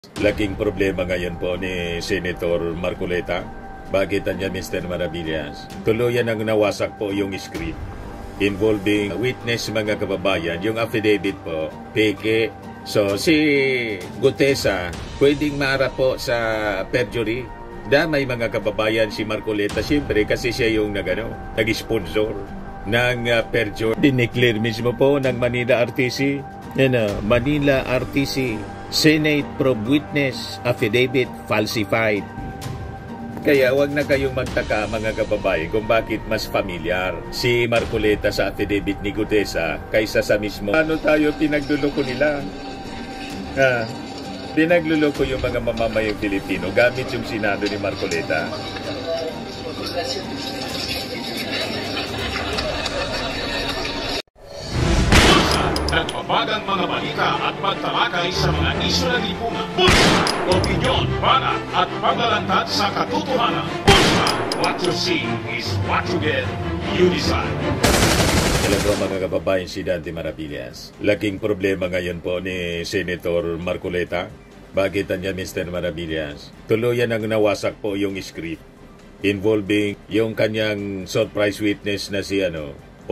Laking problema ngayon po ni Senator Marcoleta. Bakit niya, Mr. Maravillas? Tuluyan ang nawasak po yung script involving witness, mga kababayan. Yung affidavit po, peke. So, si Gutesa, pwedeng maharap po sa perjury. Damay, mga kababayan, si Marcoleta, siyempre, kasi siya yung nag-sponsor ng perjury. Dineclare mismo po ng Manila RTC. Manila RTC, Senate Probe Witness Affidavit Falsified. Kaya wag na kayong magtaka, mga kababayan, kung bakit mas familiar si Marcoleta sa affidavit ni Gutesa kaysa sa mismo. Ano tayo pinagluloko nila? Pinagluloko yung mga mamamayang Pilipino gamit yung Senado ni Marcoleta. Nagpapagang mga balita at pagtalakay sa mga isyu na lipungan. Bulsa! Opinyon, banat at paglalantad sa katotohanan. Bulsa! What you see is what you get. You decide. Alam po, mga kababayan, si Dante Maravillas. Laking problema ngayon po ni Senator Marcoleta. Bakit niya, Mr. Maravillas? Tuluyan ang nawasak po yung script involving yung kanyang surprise witness na si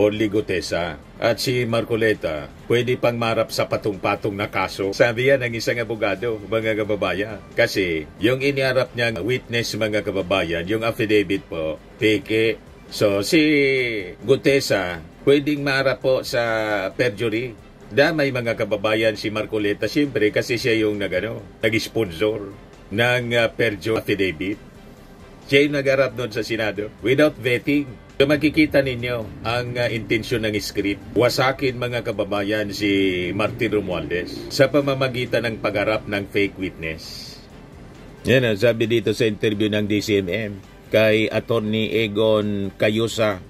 Only Gutesa. At si Marcoleta, pwede pang marap sa patong-patong na kaso. Sabi yan ng isang abogado, mga kababayan. Kasi yung iniharap niyang witness, mga kababayan, yung affidavit po, peke. So si Gutesa, pwedeng marap po sa perjury. Damay, mga kababayan, si Marcoleta, siyempre, kasi siya yung nag-sponsor ng perjury affidavit. Siya yung nag-harap doon sa Senado without vetting. So makikita ninyo ang intensyon ng script. Wasakin, mga kababayan, si Martin Romualdez sa pamamagitan ng pagharap ng fake witness. Yan ang sabi dito sa interview ng DCMM kay Attorney Egon Cayusa.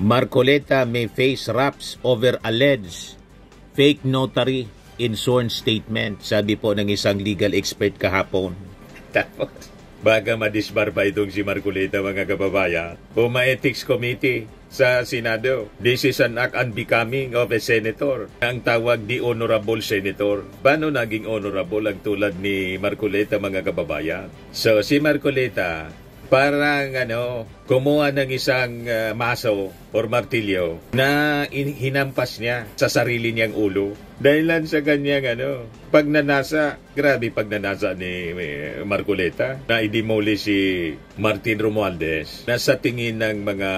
Marcoleta may face raps over alleged fake notary in sworn statement. Sabi po ng isang legal expert kahapon. Tapos baka madisbarba itong si Marcoleta, mga kababayan. Ethics Committee sa Senado. This is an act unbecoming of a senator. Ang tawag di honorable senator. Paano naging honorable ang tulad ni Marcoleta, mga kababayan? So si Marcoleta, parang kumuha ng isang maso or martilyo na hinampas niya sa sarili niyang ulo. Dahilan sa kanyang pagnanasa, grabe pagnanasa ni Marcoleta na idemoli si Martin Romualdez na sa tingin ng mga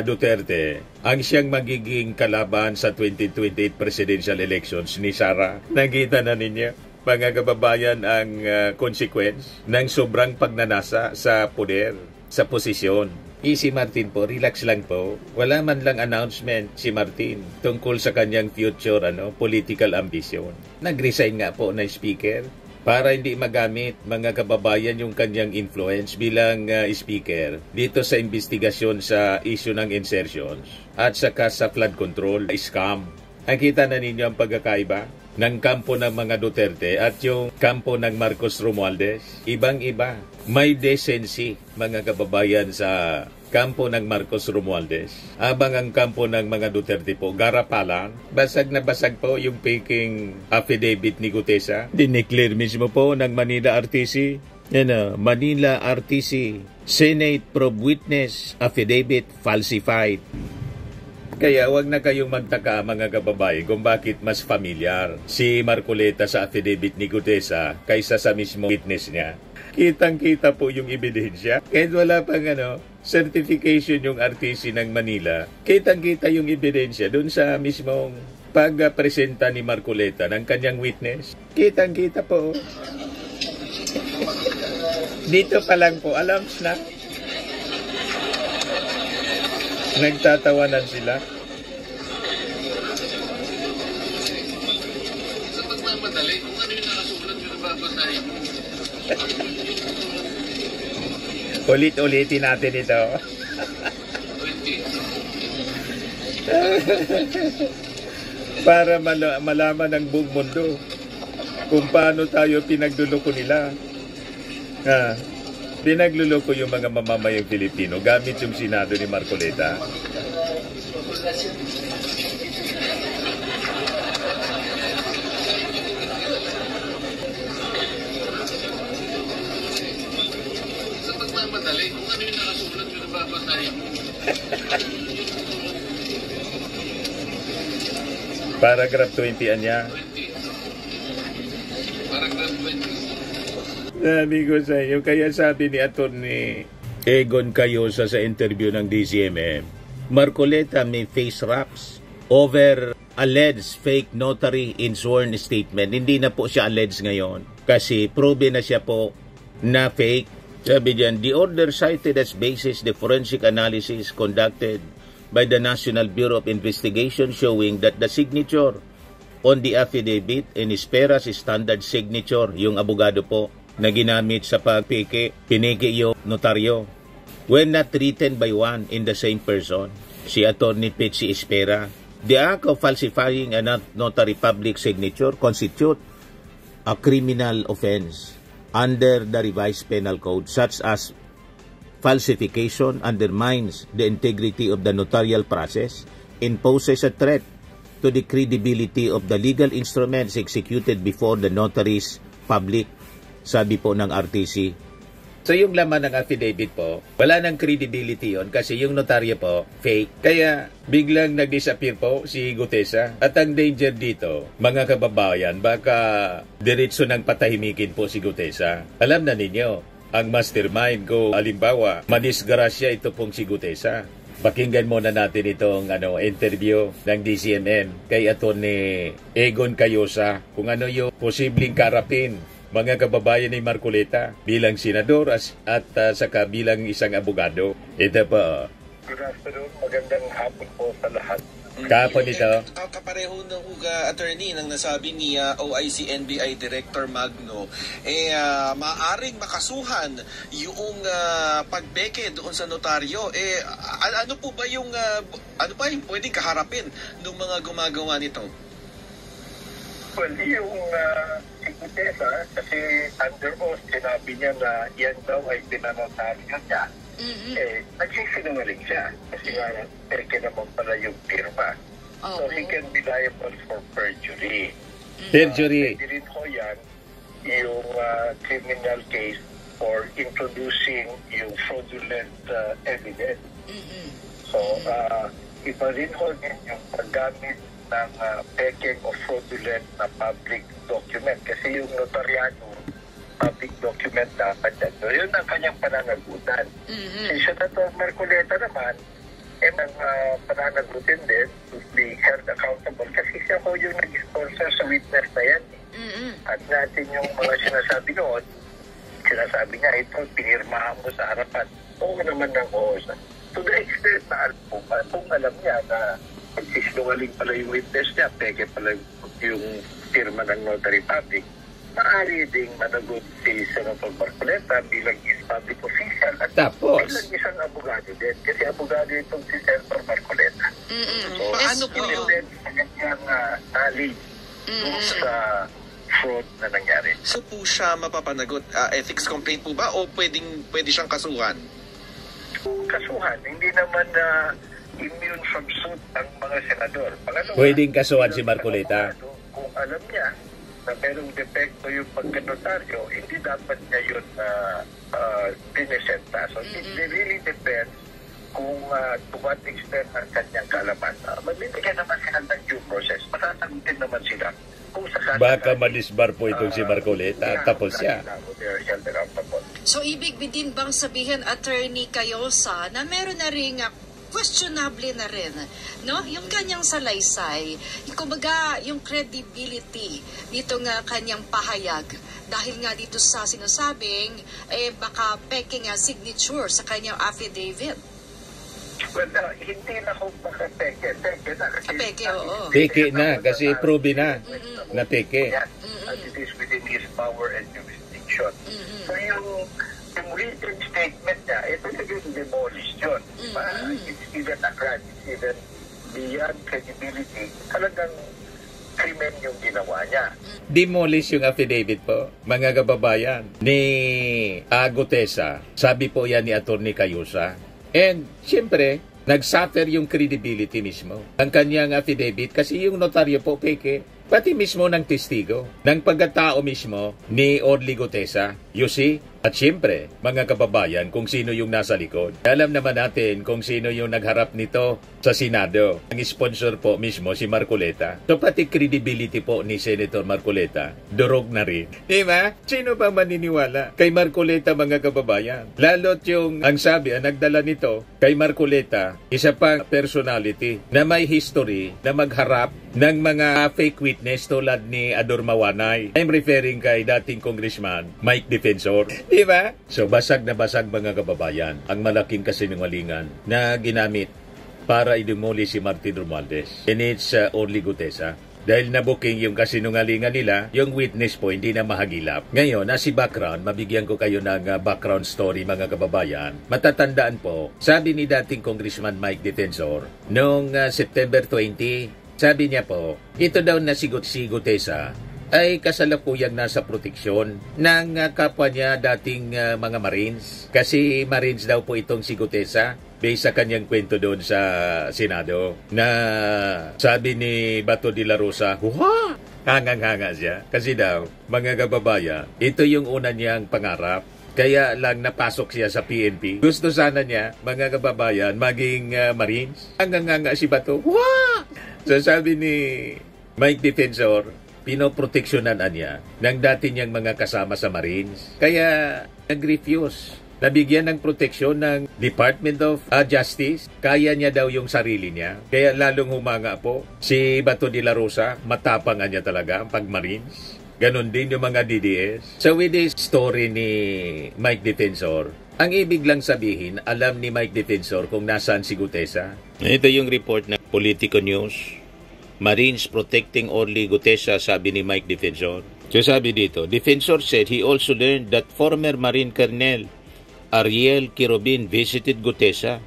Duterte ang siyang magiging kalaban sa 2028 presidential elections ni Sara. Nakita na ninyo, mga kababayan, ang consequence ng sobrang pagnanasa sa poder, sa posisyon. Si Martin po, relax lang po. Wala man lang announcement si Martin tungkol sa kanyang future political ambition. Nag-resign nga po na speaker para hindi magamit, mga kababayan, yung kanyang influence bilang speaker dito sa investigasyon sa issue ng insertions at saka sa flood control scam. Nakita na ninyo ang pagkakaiba ng kampo ng mga Duterte at yung kampo ng Marcos Romualdez. Ibang-iba. May decency, mga kababayan, sa kampo ng Marcos Romualdez. Habang ang kampo ng mga Duterte po, garapalan. Basag na basag po yung faking affidavit ni Gutesa. Dineclare mismo po ng Manila RTC. Manila RTC, Senate Probe Witness Affidavit Falsified. Kaya wag na kayong magtaka, mga kababayan, kung bakit mas familiar si Marcoleta sa affidavit ni Gutesa kaysa sa mismo witness niya. Kitang-kita po yung ebidensya. Kahit wala pang certification yung RTC ng Manila, kitang-kita yung ebidensya dun sa mismong pagpresenta ni Marcoleta ng kanyang witness. Kitang-kita po. Dito pa lang po, alarms na. Nagtatawanan sila. Sa pagmamadali, kung ano yung nakasulat yung nababasahin mo. Ulit-ulitin natin ito. Para malaman ng buong mundo kung paano tayo pinagluloko nila. Pinagluloko yung mga mamamayang Pilipino gamit yung Senado ni Marcoleta. ano yung nakasulat yung nababasahin mo? Paragraph 20 niya. 20. Paragraph 20. Sabi ko sa iyo, kaya sabi ni Atty. Egon Cayosa sa interview ng DCMM, Marcoleta may face raps over alleged fake notary in sworn statement. Hindi na po siya alleged ngayon kasi proven na siya po na fake. Sabi diyan, the order cited as basis the forensic analysis conducted by the National Bureau of Investigation showing that the signature on the affidavit in Espera's standard signature, yung abogado po na ginamit sa pagpiki, piniki yung notaryo. When not written by one in the same person, si Atty. Petsi Espera, the act of falsifying a notary public signature constitute a criminal offense under the revised penal code, such as falsification undermines the integrity of the notarial process, imposes a threat to the credibility of the legal instruments executed before the notaries public, sabi po ng RTC. So yung laman ng affidavit po, wala nang credibility yon kasi yung notaryo po, fake. Kaya biglang nag-disappear po si Gutesa. At ang danger dito, mga kababayan, baka diretso ng patahimikin po si Gutesa. Alam na ninyo, ang mastermind ko, halimbawa, madisgrasya ito pong si Gutesa. Pakinggan muna natin itong interview ng DCMM kay Atty. Egon Cayosa kung ano yung posibleng karapin mga kababayan ni Marcoleta bilang senador at saka bilang isang abogado. Ito po. Good afternoon. Magandang hapon po sa lahat. Kahapon ito. Kapareho ng attorney nang nasabi ni OIC NBI Director Magno, maaring makasuhan yung pagbeke doon sa notaryo. Ano po ba yung pwedeng kaharapin ng mga gumagawa nito? Well, yung si Gutesa, kasi under oath, sinabi niya na yan daw ay pinanotaryo niya. Nagsisinungaling siya. Kasi nga, peke naman pala yung firma. So, he can be liable for perjury. Perjury. Pwede rin ko yan, yung criminal case for introducing yung fraudulent evidence. So, iba rin ko din yung paggamit ng peke o fraudulent na public document. Kasi yung notaryado, public document dapat yan. So, yun ang kanyang pananagutan. Si Senator Marcoleta naman, ang pananagutin din to be held accountable kasi siya ko yung nag-sponsor sa witness na yan. At natin yung mga sinasabi noon, sinasabi niya, ito, pinirmahan mo sa harapan. Oo naman ng oo. To the extent na kung alam niya na magsisinungaling pala yung witness niya, peke pala yung firma ng notary public, maaari ding managot si Senator Marcoleta bilang public official at tapos bilang isang abogado din. Kasi abogado itong si Senator Marcoleta. So, Ano po yun din sa kanyang knowledge sa fraud na nangyari. So po siya mapapanagot? Ethics complaint po ba o pwede siyang kasuhan? Kasuhan, hindi naman na immune from suit ang mga senador. Pangalawa, pwedeng kasuhan si Marcoleta. Kung alam niya na merong depekto yung pagkanotaryo, hindi dapat niya yun pinesenta. So, it really depends kung to what extent ang kanyang kaalaman. Magbibigyan naman sila ng due process. Masasagutin naman sila kung sakali. Baka madisbar po itong si Marcoleta. Tapos siya. So, ibig din bang sabihin, Attorney Cayosa, na meron na rin questionable na rin, no? Yung kanyang salaysay, kumbaga yung credibility nito nga kanyang pahayag dahil nga dito sa sinasabing baka peke nga signature sa kanyang affidavit. Well, hindi na kung baka peke. Peke na. Kasi, Peke, oo. Peke na kasi probe na na peke. And it is within his power and jurisdiction. So yung written statement niya, ito na yung demolished yun. It's even a crime. It's even beyond credibility. Talagang krimen yung ginawa niya. Demolish yung affidavit po, mga kababayan, ni Gutesa. Sabi po yan ni Atty. Cayosa. And, siyempre, nag-suffer yung credibility mismo. Ang kanyang affidavit, kasi yung notaryo po, peke, pati mismo ng testigo, ng pagkatao mismo ni Orly Gutesa. You see? At siyempre, mga kababayan, kung sino yung nasa likod. Alam naman natin kung sino yung nagharap nito sa Senado. Ang sponsor po mismo si Marcoleta. So pati credibility po ni Senator Marcoleta, durog na rin. Diba? Sino ba maniniwala kay Marcoleta, mga kababayan? Lalo't yung, ang sabi, ang nagdala nito kay Marcoleta, isa pang personality na may history na magharap ng mga fake witness tulad ni Ador Mawanay. I'm referring kay dating Congressman Mike Defensor. Diba? So basag na basag, mga kababayan, ang malaking kasinungalingan na ginamit para idemoli si Martin Romualdez. And it's Orly Gutesa. Dahil na-booking yung kasinungalingan nila, yung witness po hindi na mahagilap. Ngayon, si background, mabigyan ko kayo ng background story, mga kababayan. Matatandaan po, sabi ni dating Congressman Mike Defensor, noong September 20, sabi niya po, ito daw na si Gutesa ay kasalukuyang nasa proteksyon ng kapwa niya dating mga Marines. Kasi Marines daw po itong si Gutesa, based sa kanyang kwento doon sa Senado, na sabi ni Bato de la Rosa, huha! Hangang-hanga siya. Kasi daw, mga kababayan, ito yung una niyang pangarap. Kaya lang napasok siya sa PNP. Gusto sana niya, mga kababayan, maging Marines. Hangang-hanga si Bato, huha! So sabi ni Mike Defensor, pinoproteksyonan niya ng dati niyang mga kasama sa Marines. Kaya nag-refuse. Nabigyan ng proteksyon ng Department of Justice. Kaya niya daw yung sarili niya. Kaya lalong humanga po si Bato de la Rosa. Matapang niya talaga pag Marines. Ganon din yung mga DDS. So with this story ni Mike Defensor, ang ibig lang sabihin, alam ni Mike Defensor kung nasaan si Gutesa. Ito yung report ng Politico News. Marines protecting Orly Gutesa, sabi ni Mike Defensor. So sabi dito, Defensor said he also learned that former Marine Colonel Ariel Kirobin visited Gutesa.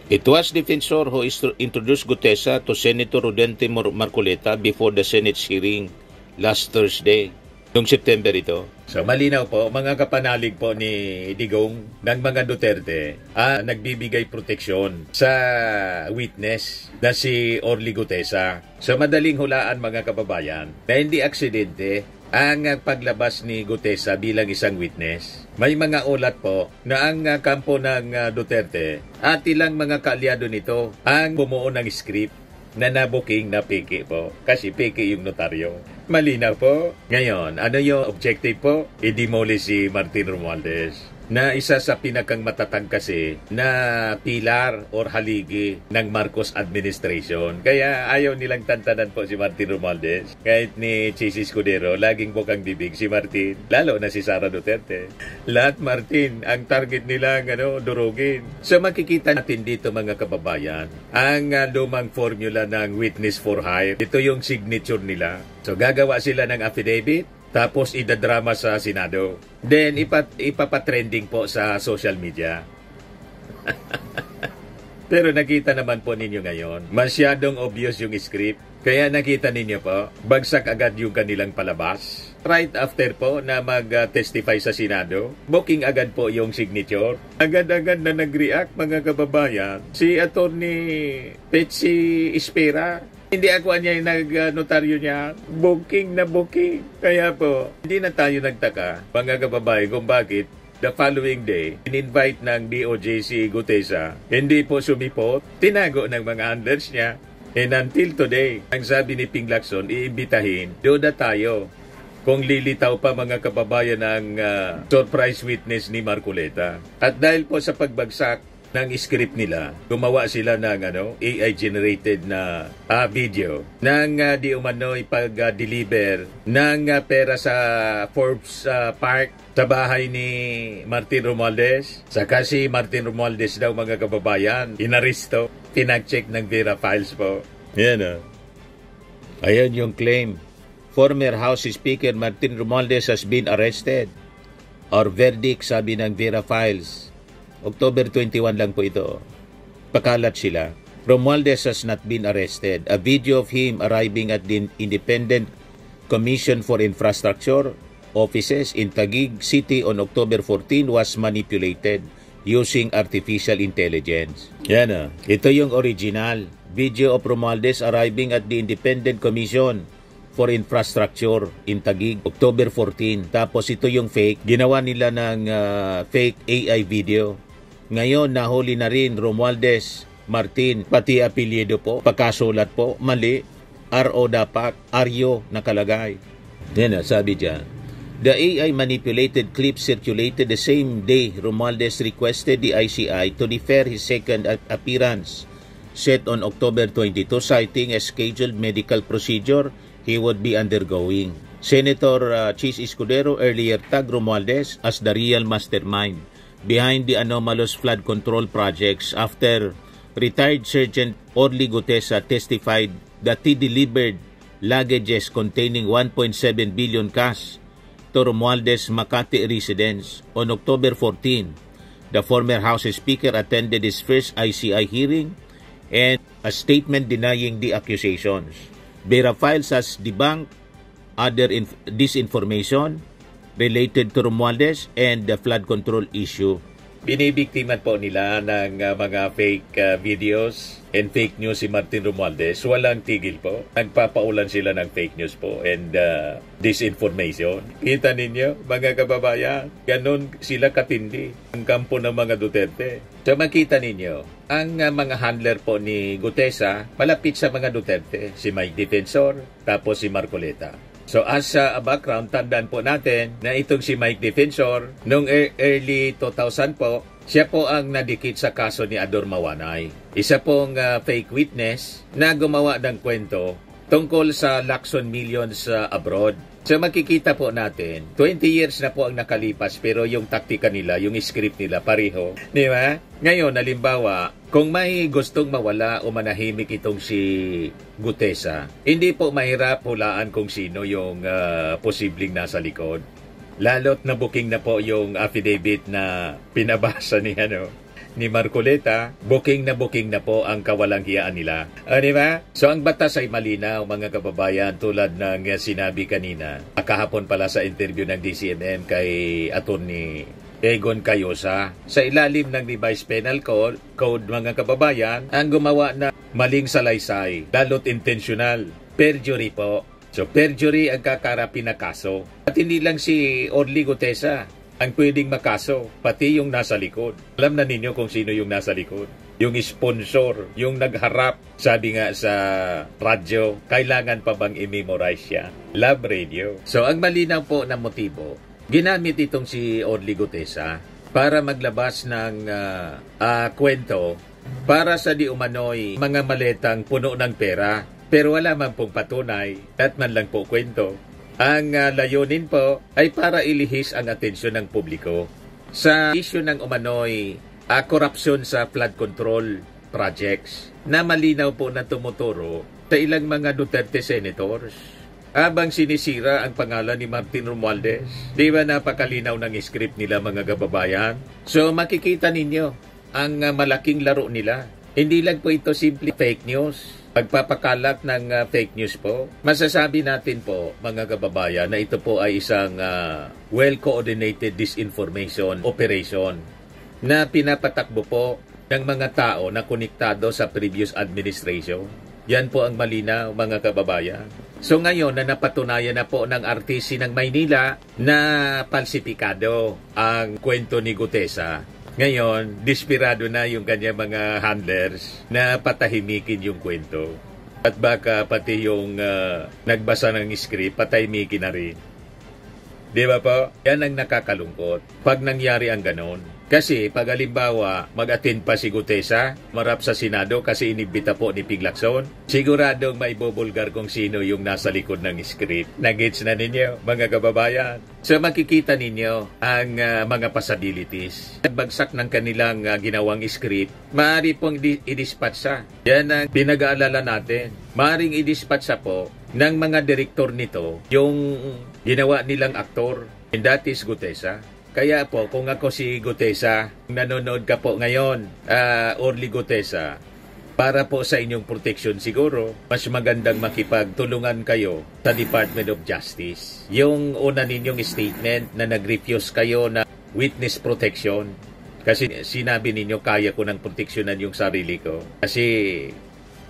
It was Defensor who introduced Gutesa to Senator Rodente Marcoleta before the Senate's hearing last Thursday. Noong September ito. So malinaw po, mga kapanalig po ni Digong ng mga Duterte, nagbibigay proteksyon sa witness na si Orly Gutesa. So madaling hulaan, mga kababayan, na hindi aksidente ang paglabas ni Gutesa bilang isang witness. May mga ulat po na ang kampo ng Duterte at ilang mga kaalyado nito ang bumuo ng script na nabuking na peke po. Kasi peke yung notaryo. Malinaw po. Ngayon, ano yung objective po? I-demolish si Martin Romualdez, na isa sa pinakang matatag kasi na pilar or haligi ng Marcos administration. Kaya ayaw nilang tantanan po si Martin Romualdez. Kahit ni Chis Escudero, laging bukang bibig si Martin, lalo na si Sara Duterte. Lahat Martin, ang target nila durugin. So makikita natin dito, mga kababayan, ang lumang formula ng witness for hire. Ito yung signature nila. So gagawa sila ng affidavit, tapos idadrama sa Senado. Then ipapatrending po sa social media. Pero nakita naman po ninyo ngayon, masyadong obvious yung script. Kaya nakita ninyo po, bagsak agad yung kanilang palabas. Right after po na mag-testify sa Senado, booking agad po yung signature. Agad-agad na nag-react, mga kababayan, si Attorney Petsi Espera. Hindi ako niya yung nag-notaryo niya. Booking na booking. Kaya po, hindi na tayo nagtaka, mga kababayan, kung bakit the following day, in-invite ng DOJ si Gutesa. Hindi po sumipot. Tinago ng mga unders niya. And until today, ang sabi ni Ping Lacson, iimbitahin, doon na tayo. Kung lilitaw pa, mga kababayan, ng surprise witness ni Marcoleta. At dahil po sa pagbagsak ng script nila, gumawa sila ng AI-generated na video ng di umano'y pag-deliver ng pera sa Forbes Park sa bahay ni Martin Romualdez. Saka si Martin Romualdez daw, mga kababayan, inaresto, pinag-check ng Vera Files po. Yan Ayan yung claim. Former House Speaker Martin Romualdez has been arrested. Or verdict, sabi ng Vera Files. October 21 lang po ito. Pakalat sila. Romualdez has not been arrested. A video of him arriving at the Independent Commission for Infrastructure offices in Taguig City on October 14 was manipulated using artificial intelligence. Yan Ito yung original. Video of Romualdez arriving at the Independent Commission for Infrastructure in Taguig, October 14. Tapos ito yung fake. Ginawa nila ng fake AI video. Ngayon, nahuli na rin Romualdez Martin, pati apelyido po, pagkasulat po, mali. RO dapat, Aryo nakalagay. Yan na, sabi dyan. The AI manipulated clip circulated the same day Romualdez requested the ICI to defer his second appearance set on October 22, citing a scheduled medical procedure he would be undergoing. Senator Chis Escudero earlier tagged Romualdez as the real mastermind behind the anomalous flood control projects after retired Sergeant Orly Gutesa testified that he delivered luggages containing 1.7 billion cash to Romualdez Makati residence on October 14. The former House Speaker attended his first ICI hearing and a statement denying the accusations. Vera Files has debunked other disinformation related to Romualdez and the flood control issue. Binibiktiman po nila ng mga fake videos and fake news si Martin Romualdez. Walang tigil po. Nagpapaulan sila ng fake news po and disinformation. Kita ninyo, mga kababayan, ganun sila katindi ang kampo ng mga Duterte. So makita ninyo, ang mga handler po ni Gutesa, malapit sa mga Duterte. Si Mike Defensor, tapos si Marcoleta. So as a background, tandaan po natin na itong si Mike Defensor, noong early 2000 po, siya po ang nadikit sa kaso ni Ador Mawanay. Isa pong fake witness na gumawa ng kwento tungkol sa Lacson Millions abroad. So makikita po natin, 20 years na po ang nakalipas pero yung taktika nila, yung script nila pareho. Di ba? Ngayon, halimbawa, kung may gustong mawala o manahimik itong si Gutesa, hindi po mahirap hulaan kung sino yung posibleng nasa likod. Lalo't na booking na po yung affidavit na pinabasa ni Marcoleta, booking na po ang kawalang hiyaan nila. Di ba? So ang batas ay malinaw, mga kababayan, tulad ng sinabi kanina. Kahapon pala sa interview ng DCMM kay Attorney Egon Cayosa. Sa ilalim ng revised penal code, mga kababayan, ang gumawa na maling salaysay, lalo't intentional, perjury po. So perjury ang kakarapin na kaso. At hindi lang si Orly Gutesa ang pwedeng makaso, pati yung nasa likod. Alam na ninyo kung sino yung nasa likod. Yung sponsor, yung nagharap, sabi nga sa radyo, kailangan pa bang i-memorize siya? Love Radio. So ang malinaw po na motibo, ginamit itong si Orly Gutesa para maglabas ng kwento para sa di umano'y mga maletang puno ng pera, pero wala man pong patunay at man lang po kwento. Ang layunin po ay para ilihis ang atensyon ng publiko sa issue ng umano'y korupsyon sa flood control projects na malinaw po na tumuturo sa ilang mga Duterte senators habang sinisira ang pangalan ni Martin Romualdez. Di ba napakalinaw ng script nila, mga kababayan? So makikita ninyo ang malaking laro nila. Hindi lang po ito simple fake news. Pagpapakalat ng fake news po, masasabi natin po, mga kababayan, na ito po ay isang well-coordinated disinformation operation na pinapatakbo po ng mga tao na konektado sa previous administration. Yan po ang malinaw, mga kababayan. So ngayon na napatunayan na po ng RTC ng Maynila na falsifikado ang kwento ni Gutesa, ngayon, desperado na yung kanya mga handlers na patahimikin yung kwento. At baka pati yung nagbasa ng script, patahimikin na rin. Di ba po? Yan ang nakakalungkot pag nangyari ang ganon. Kasi pag halimbawa mag-attend pa si Gutesa, marap sa Senado kasi inibita po ni Ping Lacson, siguradong maibubulgar kung sino yung nasa likod ng script. Nagets na ninyo, mga kababayan? So makikita ninyo ang mga possibilities. Nagbagsak ng kanilang ginawang script, maaari pong i-dispatch sa. Yan ang pinag-aalala natin. Maaring i-dispatch sa po ng mga direktor nito yung ginawa nilang aktor. And that is Gutesa. Kaya po, kung ako si Gutesa, nanonood ka po ngayon, Orly Gutesa, para po sa inyong protection siguro, mas magandang makipagtulungan kayo sa Department of Justice. Yung una ninyong statement na nag-refuse kayo na witness protection, kasi sinabi ninyo kaya ko ng proteksyonan yung sarili ko. Kasi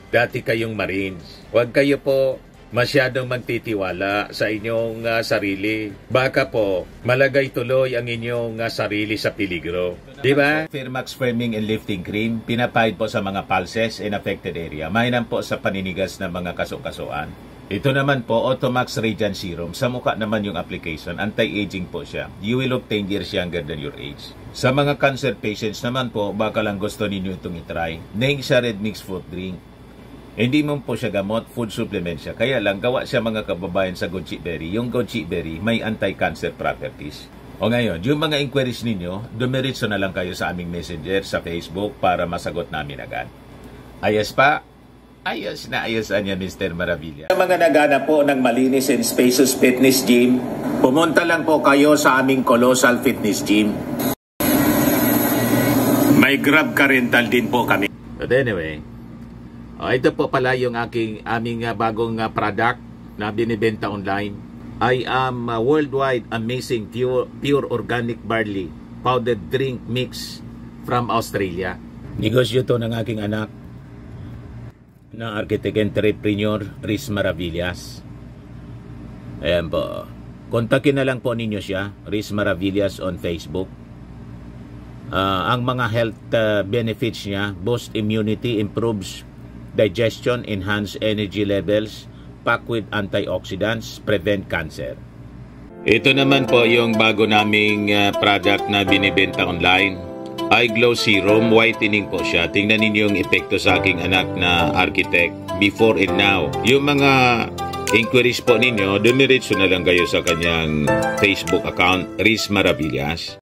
dati kayong Marines. Huwag kayo po masyadong magtitiwala sa inyong sarili. Baka po, malagay tuloy ang inyong sarili sa peligro. Di ba? Firmax Firming and Lifting Cream, pinapahid po sa mga pulses in affected area. Mainam po sa paninigas ng mga kasukasuan. Ito naman po, Automax Radiant Serum. Sa mukha naman yung application, anti-aging po siya. You will look 10 years younger than your age. Sa mga cancer patients naman po, baka lang gusto ninyo itong itry. Neng siya red mixed fruit drink. Hindi mo po siya gamot, food supplement siya. Kaya lang, gawa siya mga kababayan sa goji berry. Yung goji berry, may anti-cancer properties. O ngayon, yung mga inquiries ninyo, dumiritso na lang kayo sa aming messenger sa Facebook para masagot namin agad. Ayos pa? Ayos na ayos niya, Mr. Maravilla. Sa mga naghanap po ng malinis and spacious fitness gym, pumunta lang po kayo sa aming Colossal Fitness Gym. May Grab car rental din po kami. But anyway, ito po pala yung aming bagong product na binibenta online. I am worldwide amazing pure organic barley powdered drink mix from Australia. Negosyo to ng aking anak na architect entrepreneur Riz Maravillas. Ayan po. Kontakin na lang po ninyo siya, Riz Maravillas on Facebook. Ang mga health benefits niya, boost immunity, improves digestion, enhance energy levels, packed with antioxidants, prevent cancer. Ito naman po yung bago naming product na binibenta online. Eye Glow Serum, whitening po siya. Tingnan ninyo yung epekto sa aking anak na architect before and now. Yung mga inquiries po ninyo, dumiretso na lang kayo sa kanyang Facebook account, Riz Maravillas.